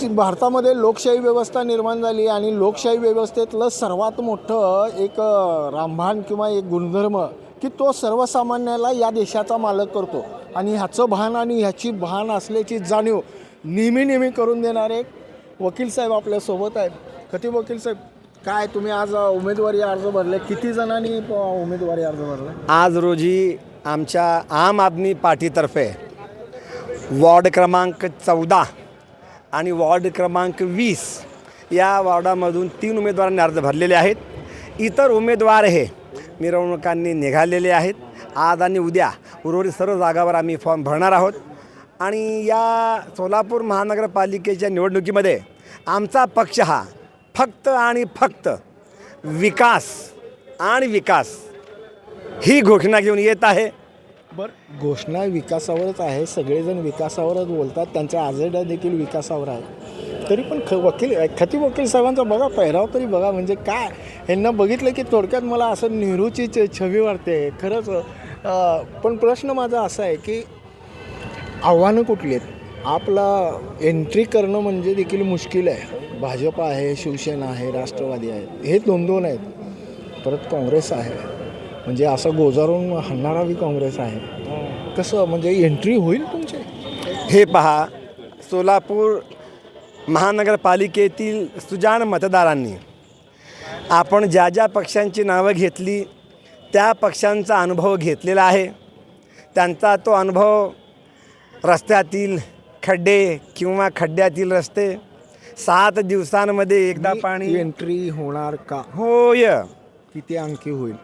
भारतामध्ये लोकशाही व्यवस्था निर्माण झाली आणि लोकशाही व्यवस्थेतलं सर्वात मोठं एक रामबाण किंवा एक गुणधर्म की तो सर्वसामान्याला या देशाचा मालक करतो आणि ह्याचं भान आणि ह्याची भान असल्याची जाणीव नेहमी करून देणारे वकील साहेब आपल्यासोबत आहेत. खतीब वकील साहेब, काय तुम्ही आज उमेदवारी अर्ज भरले? किती जणांनी उमेदवारी अर्ज भरला? आज रोजी आमच्या आम आदमी पार्टीतर्फे वॉर्ड क्रमांक 14 आणि वॉर्ड क्रमांक 20 या वॉर्डामधून 3 उमेदवारांनी अर्ज भरलेले आहेत. इतर उमेदवार हे मिरवणुकांनी निघालेले आहेत. आज आणि उद्या उर्वरित सर्व जागावर आम्ही फॉर्म भरणार आहोत आणि या सोलापूर महानगरपालिकेच्या निवडणुकीमध्ये आमचा पक्ष हा फक्त आणि फक्त विकास आणि विकास ही घोषणा घेऊन येत आहे. बरं, घोषणा विकासावरच आहे, सगळेजण विकासावरच बोलतात, त्यांचा अजेंडा देखील विकासावर आहे. तरी पण खतीब वकील साहेबांचा बघा पेहराव तरी बघा, म्हणजे काय ह्यांना बघितलं की थोडक्यात मला असं नेहरूची छवी वाटते खरंच. पण प्रश्न माझा असा आहे की आव्हानं कुठली आहेत? आपला एंट्री करणं म्हणजे देखील मुश्किल आहे. भाजप आहे, शिवसेना आहे, राष्ट्रवादी आहे, हे दोन आहेत. परत काँग्रेस आहे, म्हणजे असं गोजारून हाणणारा बी काँग्रेस आहे. कसं म्हणजे एंट्री होईल तुमचे? हे पहा, सोलापूर महानगरपालिकेतील सुजाण मतदारांनी आपण ज्या ज्या पक्षांची नावं घेतली त्या पक्षांचा अनुभव घेतलेला आहे. त्यांचा तो अनुभव रस्त्यातील खड्डे किंवा खड्ड्यातील रस्ते 7 दिवसांमध्ये एकदा पाणी एंट्री होणार का? होय. किती अंकी होईल?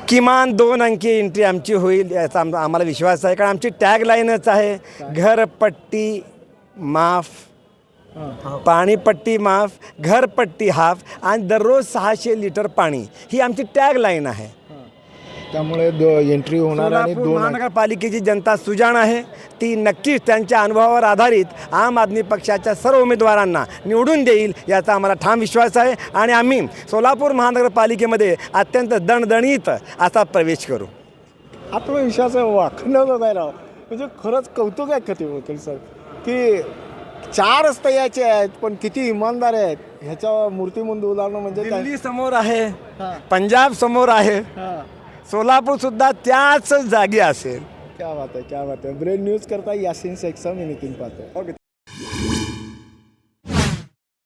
किमान 2 अंकी एंट्री आमची होईल याचा आम्हाला विश्वास आहे. कारण आमची टॅगलाईनच आहे, घरपट्टी माफ, पाणीपट्टी माफ, घरपट्टी हाफ आणि दररोज 600 लिटर पाणी, ही आमची टॅगलाईन आहे. त्यामुळे एंट्री होणार आणि सोलापूर महानगरपालिकेची जनता सुजाण आहे. ती नक्कीच त्यांच्या अनुभवावर आधारित आम आदमी पक्षाच्या सर्व उमेदवारांना निवडून देईल याचा आम्हाला ठाम विश्वास आहे आणि आम्ही सोलापूर महानगरपालिकेमध्ये अत्यंत दणदणीत असा प्रवेश करू. आत्मविश्वास वाखणं काय राव, म्हणजे खरंच कौतुक आहे खतीब वकील साहेब की 4 रस्ते याचे आहेत पण किती इमानदार आहेत. ह्याच्या मूर्तिमंत उदाहरणं म्हणजे दिल्ली समोर आहे, पंजाब समोर आहे, सोलापूर सुद्धा त्याच जागी असेल. क्या बात आहे, क्या बात आहे. ब्रेन न्यूज करता यासीन शेख साहब, मी नितीन पाहतो. ओके.